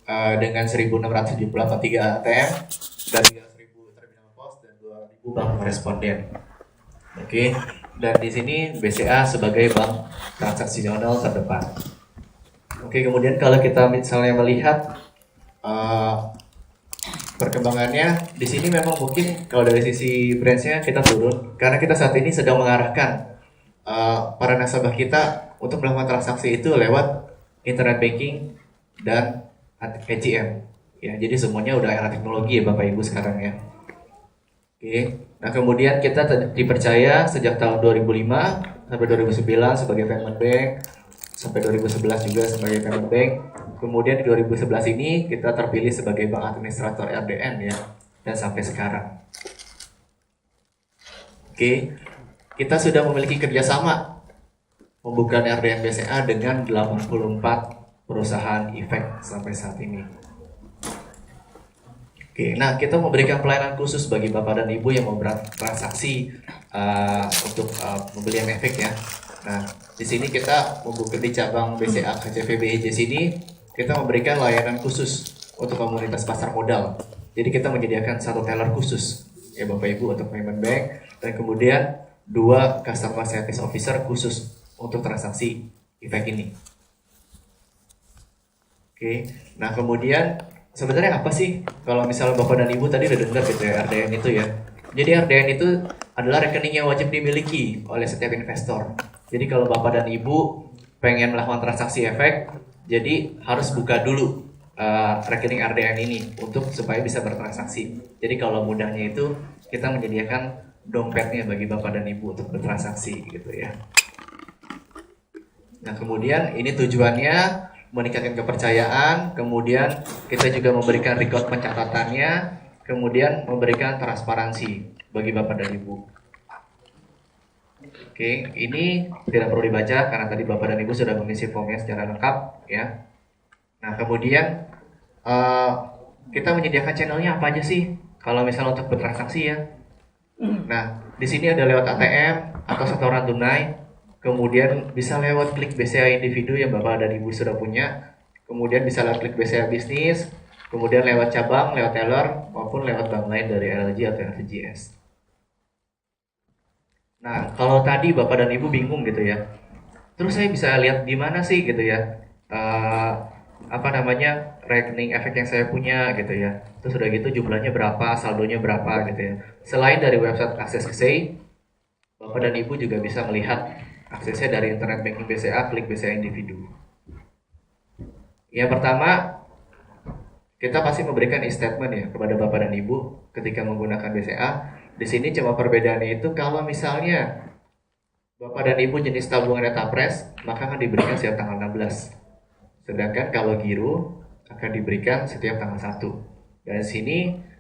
dengan 1.678 ATM dan 300.000 terminal pos dan 2.000 bank koresponden. Oke, dan di sini BCA sebagai bank transaksional terdepan. Oke, kemudian kalau kita misalnya melihat perkembangannya di sini memang mungkin kalau dari sisi branch-nya kita turun karena kita saat ini sedang mengarahkan para nasabah kita untuk melakukan transaksi itu lewat internet banking dan ATM. Ya, jadi semuanya udah era teknologi ya Bapak Ibu sekarang ya. Oke. Nah, kemudian kita dipercaya sejak tahun 2005 sampai 2009 sebagai payment bank, sampai 2011 juga sebagai payment bank. Kemudian di 2011 ini kita terpilih sebagai bank administrator RDN ya, dan sampai sekarang. Oke, kita sudah memiliki kerjasama pembukaan RDN BCA dengan 84 perusahaan efek sampai saat ini. Oke, nah kita memberikan pelayanan khusus bagi Bapak dan Ibu yang mau bertransaksi untuk pembelian efek ya. Nah, di sini kita membuka di cabang BCA KCV BEJ sini, kita memberikan layanan khusus untuk komunitas pasar modal. Jadi kita menyediakan satu teller khusus ya Bapak Ibu untuk payment bank dan kemudian 2 customer service officer khusus untuk transaksi efek ini. Oke, nah kemudian sebenarnya apa sih kalau misalnya Bapak dan Ibu tadi udah dengar gitu ya RDN itu ya. Jadi RDN itu adalah rekening yang wajib dimiliki oleh setiap investor. Jadi kalau Bapak dan Ibu pengen melakukan transaksi efek, jadi harus buka dulu rekening RDN ini untuk supaya bisa bertransaksi. Jadi kalau mudahnya itu kita menyediakan dompetnya bagi Bapak dan Ibu untuk bertransaksi gitu ya. Nah kemudian ini tujuannya meningkatkan kepercayaan, kemudian kita juga memberikan record pencatatannya, kemudian memberikan transparansi bagi Bapak dan Ibu. Oke, ini tidak perlu dibaca karena tadi Bapak dan Ibu sudah mengisi formnya secara lengkap ya. Nah kemudian kita menyediakan channelnya apa aja sih kalau misalnya untuk bertransaksi ya. Nah di sini ada lewat ATM atau setoran tunai. Kemudian bisa lewat klik BCA individu yang Bapak dan Ibu sudah punya. Kemudian bisa lewat klik BCA bisnis. Kemudian lewat cabang, lewat teller, maupun lewat bank lain dari LLG atau LCGS. Nah, kalau tadi Bapak dan Ibu bingung gitu ya. Terus saya bisa lihat di mana sih gitu ya. Rekening efek yang saya punya gitu ya. Terus udah gitu jumlahnya berapa, saldonya berapa gitu ya. Selain dari website Akses Kesei, Bapak dan Ibu juga bisa melihat aksesnya dari internet banking BCA, klik BCA individu. Yang pertama, kita pasti memberikan e-statement ya kepada Bapak dan Ibu ketika menggunakan BCA. Di sini cuma perbedaannya itu kalau misalnya Bapak dan Ibu jenis tabungan Etapres, maka akan diberikan setiap tanggal 16. Sedangkan kalau giro akan diberikan setiap tanggal 1. Dan di sini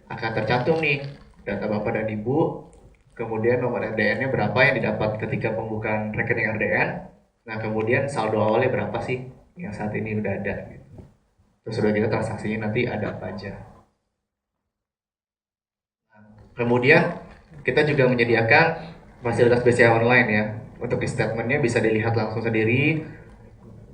akan tercantum nih data Bapak dan Ibu, kemudian nomor RDN-nya berapa yang didapat ketika pembukaan rekening RDN. Nah kemudian saldo awalnya berapa sih yang saat ini udah ada gitu. Terus udah kita transaksinya nanti ada apa aja. Kemudian kita juga menyediakan fasilitas BCA online ya. Untuk statementnya bisa dilihat langsung sendiri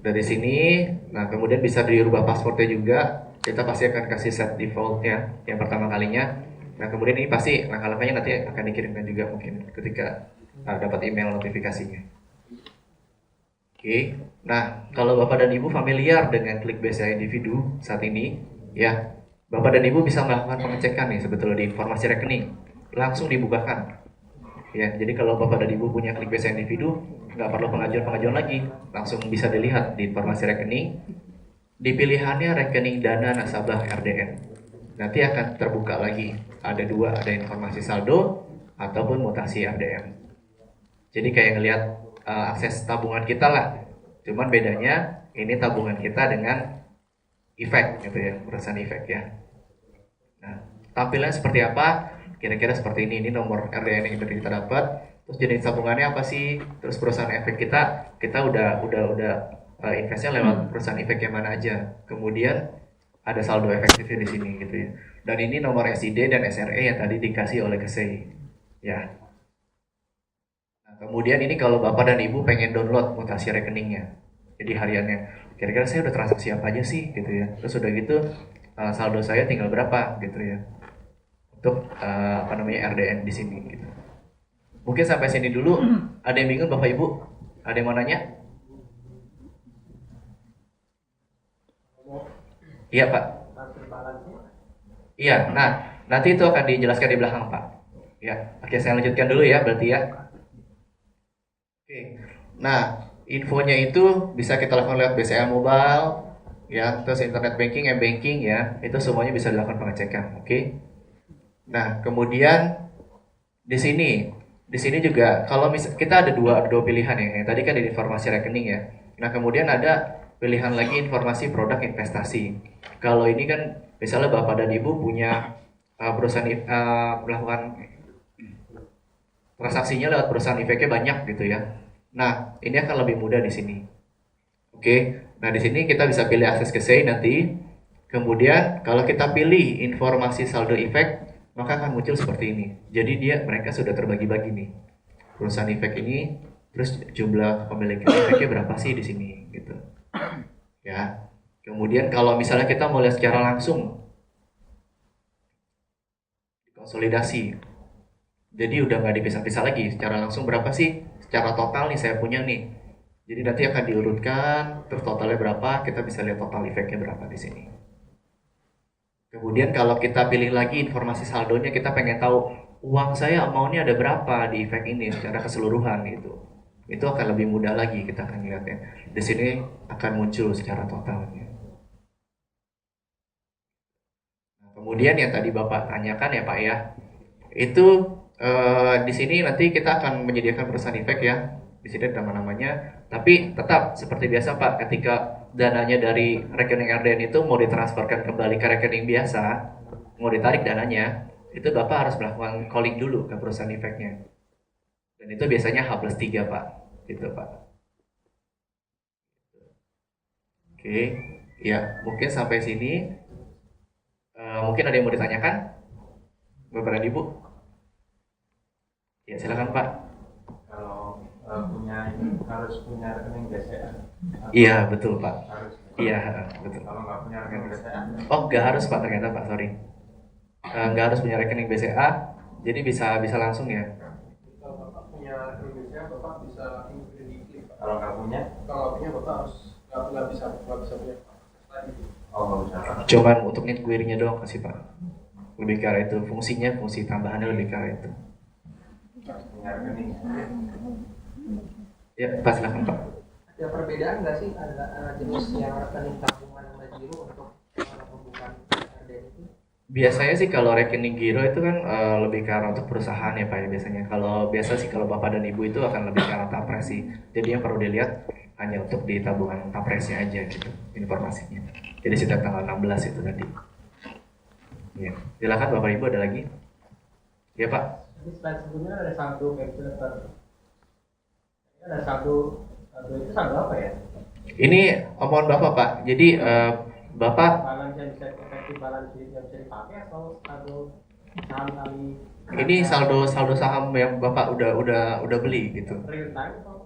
dari sini. Nah kemudian bisa dirubah passwordnya juga. Kita pasti akan kasih set defaultnya yang pertama kalinya. Nah kemudian ini pasti langkah-langkahnya nanti akan dikirimkan juga mungkin ketika dapat email notifikasinya. Oke, nah kalau Bapak dan Ibu familiar dengan klik BCA individu saat ini, ya Bapak dan Ibu bisa melakukan pengecekan nih sebetulnya di informasi rekening, langsung dibukakan. Ya, jadi kalau Bapak dan Ibu punya klik BCA individu, nggak perlu pengajuan lagi, langsung bisa dilihat di informasi rekening. Di pilihannya rekening dana nasabah RDN. Nanti akan terbuka lagi, ada 2, ada informasi saldo ataupun mutasi RDN. Jadi kayak ngelihat akses tabungan kita lah, cuman bedanya ini tabungan kita dengan efek gitu ya, perusahaan efek ya. Nah, tampilannya seperti apa? Kira-kira seperti ini nomor RDN yang kita dapat, terus jenis tabungannya apa sih, terus perusahaan efek kita udah investnya lewat perusahaan efek yang mana aja. Kemudian ada saldo efektifnya di sini gitu ya. Dan ini nomor SID dan SRE yang tadi dikasih oleh Kesei. Ya. Nah, kemudian ini kalau Bapak dan Ibu pengen download mutasi rekeningnya. Jadi hariannya. kira-kira saya udah transaksi apa aja sih gitu ya. Terus udah gitu saldo saya tinggal berapa gitu ya untuk RDN di sini gitu. Mungkin sampai sini dulu. Ada yang bingung Bapak Ibu? Ada yang mau nanya? Iya Pak. Iya, nah nanti itu akan dijelaskan di belakang Pak. Ya, oke saya lanjutkan dulu ya berarti ya. Oke, nah infonya itu bisa kita lakukan lewat BCA Mobile, ya, terus internet banking, m-banking ya, itu semuanya bisa dilakukan pengecekan. Oke. Nah kemudian di sini juga kalau kita ada dua pilihan ya. Yang tadi kan ada informasi rekening ya. Nah kemudian ada pilihan lagi informasi produk investasi. Kalau ini kan misalnya Bapak dan Ibu punya perusahaan melakukan transaksinya lewat perusahaan efeknya banyak gitu ya. Nah, ini akan lebih mudah di sini. Oke. Nah, di sini kita bisa pilih akses ke SEI nanti. Kemudian kalau kita pilih informasi saldo efek, maka akan muncul seperti ini. Jadi mereka sudah terbagi-bagi nih. Perusahaan efek ini, terus jumlah pemilikan efeknya berapa sih di sini gitu. Ya. Kemudian kalau misalnya kita mau lihat secara langsung konsolidasi. Jadi udah nggak dipisah-pisah lagi. Secara langsung berapa sih? Secara total nih saya punya nih. Jadi nanti akan diurutkan, terus totalnya berapa, kita bisa lihat total efeknya berapa di sini. Kemudian kalau kita pilih lagi informasi saldonya, kita pengen tahu uang saya amount-nya ada berapa di efek ini secara keseluruhan gitu. Itu akan lebih mudah lagi kita akan lihatnya. Di sini akan muncul secara totalnya. Nah, kemudian yang tadi Bapak tanyakan ya Pak ya, itu di sini nanti kita akan menyediakan perusahaan efek ya. Di sini ada nama-namanya. Tapi tetap seperti biasa Pak, ketika dananya dari rekening RDN itu mau ditransferkan kembali ke rekening biasa, mau ditarik dananya, itu Bapak harus melakukan calling dulu ke perusahaan efeknya. Dan itu biasanya H+3 Pak. Gitu Pak. Oke. Ya, mungkin sampai sini. Mungkin ada yang mau ditanyakan? Bapak dan Ibu? Ya, silakan Pak. Kalau harus punya rekening BCA. Iya, betul Pak. Harus. Iya, betul. Kalau nggak punya rekening BCA? Oh, nggak harus Pak ternyata Pak, sorry. Nggak harus punya rekening BCA, jadi bisa langsung ya. Kalau Bapak punya rekening BCA, Bapak bisa inquiry di Klik, Pak. Kalau nggak punya? Kalau punya Bapak harus nggak bisa punya lagi. Oh, nggak bisa. Cuman untuk inquiry-nya doang kasih Pak. Lebih ke arah itu, fungsi tambahannya lebih ke arah itu. Punya rekening. Ya, Pak silakan Pak. Ada perbedaan nggak sih antara jenis yang rekening tabungan sama giro untuk pembukaan RDN itu? Biasanya sih kalau rekening giro itu kan lebih ke arah untuk perusahaan ya Pak ya biasanya. Kalau biasa sih kalau Bapak dan Ibu itu akan lebih ke arah tapres sih. Jadi yang perlu dilihat hanya untuk di tabungan tapresnya aja gitu informasinya. Jadi setiap tanggal 16 itu tadi. Ya, silakan Bapak Ibu ada lagi? Ya Pak. Jadi slide sebelumnya ada saldo calculator. Ada saldo itu saldo apa ya? Ini omongan Bapak Pak. Jadi Bapak Balance yang bisa efektif balance sheet yang bisa dipakai atau saldo saham kali? ini saldo saham yang Bapak udah beli gitu. Real time atau?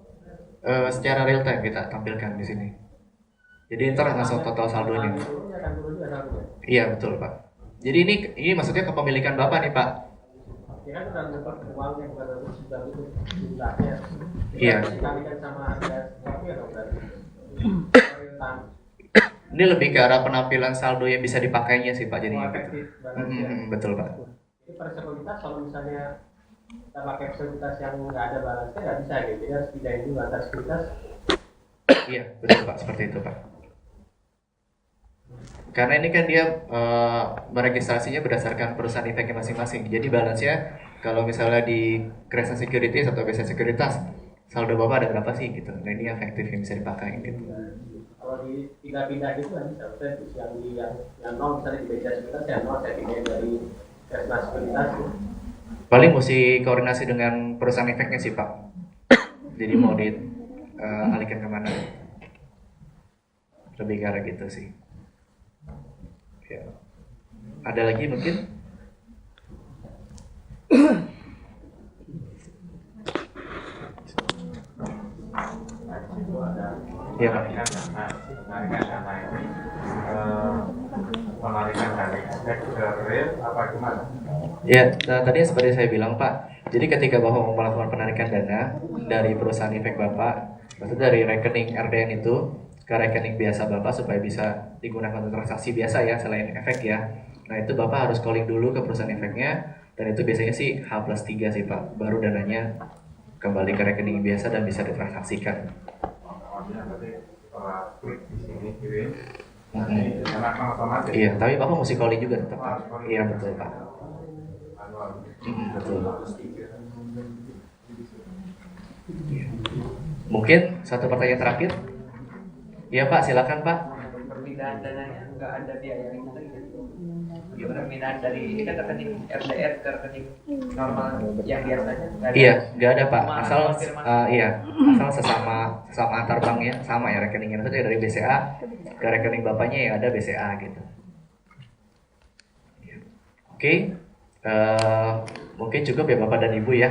Secara real time kita tampilkan di sini. Jadi ntar langsung total saldonya. Akan turun juga saldonya. Iya betul Pak. Jadi ini maksudnya kepemilikan Bapak nih Pak. Kira sudah dapat uang yang baru sudah itu jumlahnya. Iya. Dikalikan sama harga sesuatu ya dong berarti. Real time. Ini lebih ke arah penampilan saldo yang bisa dipakainya sih Pak jadinya gitu. Efektif balance. Betul Pak. Jadi per sekuritas kalau misalnya kita pakai sekuritas yang nggak ada balance nggak bisa gitu ya, harus pindahin dulu antar sekuritas. Iya betul Pak seperti itu Pak. Karena ini kan dia meregistrasinya berdasarkan perusahaan efeknya masing-masing. Jadi balance-nya kalau misalnya di Crescent Securities atau BC Sekuritas saldo Bapak ada berapa sih gitu. Nah ini efektif yang bisa dipakai gitu. Kalau di pindah-pindah gitu kan bisa, yang nol misalnya di BC Sekuritas yang nol saya pindahin dari Crescent Sekuritas. Paling mesti koordinasi dengan perusahaan efeknya sih Pak. Jadi mau dialihkan kemana? Lebih ke arah gitu sih. Ya. Ada lagi mungkin? Iya, Pak. Penarikan dana ini penarikan dana efek ke real apa gimana? Ya, nah, tadi seperti saya bilang Pak, jadi ketika Bapak mau melakukan penarikan dana dari perusahaan efek Bapak, maksudnya dari rekening RDN itu ke rekening biasa Bapak supaya bisa digunakan untuk transaksi biasa ya, selain efek ya. Nah itu Bapak harus calling dulu ke perusahaan efeknya, dan itu biasanya sih H+3 sih Pak, baru dananya kembali ke rekening biasa dan bisa ditransaksikan. Artinya berarti setelah klik di sini kirim, nanti akan otomatis. Iya, tapi Bapak mesti calling juga tetap Pak. Iya betul Pak. Betul. Iya. Mungkin satu pertanyaan terakhir. Iya Pak, silakan Pak. Perpindahan dananya nggak ada biaya itu ya, perpindahan dari ini kan rekening RDR ke rekening normal yang biasanya nggak ada. Iya, nggak ada Pak. Cuma Asal konfirmasi. iya, asal sesama antar bank ya, sama ya rekeningnya. Maksudnya dari BCA ke rekening bapaknya yang ada BCA gitu. Oke, mungkin cukup ya Bapak dan Ibu ya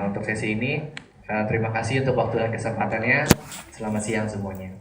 untuk sesi ini. Terima kasih untuk waktu dan kesempatannya. Selamat siang semuanya.